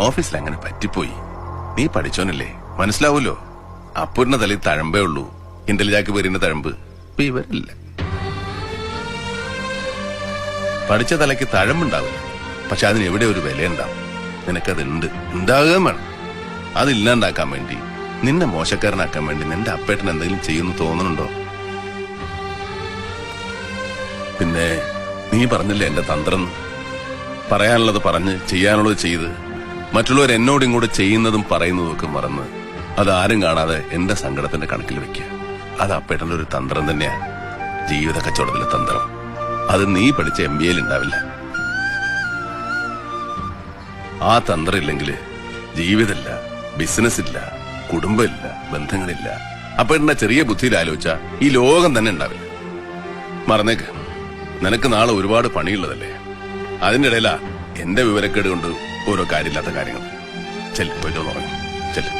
ഓഫീസിൽ അങ്ങനെ പറ്റിപ്പോയി. നീ പഠിച്ചോനല്ലേ, മനസ്സിലാവൂലോ. അപ്പൂരിന്റെ തലയിൽ തഴമ്പേ ഉള്ളൂ, ഇന്റലിജാക്ക് പേരിന്റെ തഴമ്പ്. ഇപ്പൊ ഇവരില്ല. പഠിച്ച തലയ്ക്ക് തഴമ്പുണ്ടാവില്ല, പക്ഷെ അതിന് എവിടെ ഒരു വിലയുണ്ടാവും. നിനക്കതുണ്ട്, ഉണ്ടാകുകയും വേണം. അതില്ലാണ്ടാക്കാൻ വേണ്ടി, നിന്നെ മോശക്കാരനാക്കാൻ വേണ്ടി നിന്റെ അപ്പേട്ടൻ എന്തെങ്കിലും ചെയ്യുന്നു തോന്നുന്നുണ്ടോ? പിന്നെ നീ പറഞ്ഞില്ലേ എന്റെ തന്ത്രം. പറയാനുള്ളത് പറഞ്ഞ് ചെയ്യാനുള്ളത് ചെയ്ത് മറ്റുള്ളവർ എന്നോട് ഇങ്ങോട്ട് ചെയ്യുന്നതും പറയുന്നതും ഒക്കെ മറന്ന് അതാരും കാണാതെ എന്റെ സങ്കടത്തിന്റെ കണക്കിൽ വെക്കുക. അത് അപ്പേട്ടന്റെ ഒരു തന്ത്രം തന്നെയാ, ജീവിത കച്ചവടത്തിലെ തന്ത്രം. അത് നീ പഠിച്ച MBA ഉണ്ടാവില്ല. ആ തന്ത്രം ഇല്ലെങ്കിൽ ജീവിതമില്ല, ബിസിനസ് ഇല്ല, കുടുംബമില്ല, ബന്ധങ്ങളില്ല. അപ്പേട്ടന്റെ ചെറിയ ബുദ്ധിയിൽ ആലോചിച്ച ഈ ലോകം തന്നെ ഉണ്ടാവില്ല. മറന്നേക്ക്, നിനക്ക് നാളെ ഒരുപാട് പണിയുള്ളതല്ലേ. അതിന്റെ ഇടയിലാ എന്റെ വിവരക്കേട് കൊണ്ട് ഓരോ കാര്യമില്ലാത്ത കാര്യങ്ങൾ. ചെല്ല്, പോയിട്ട് ഉറങ്ങും. ചെല്ല്.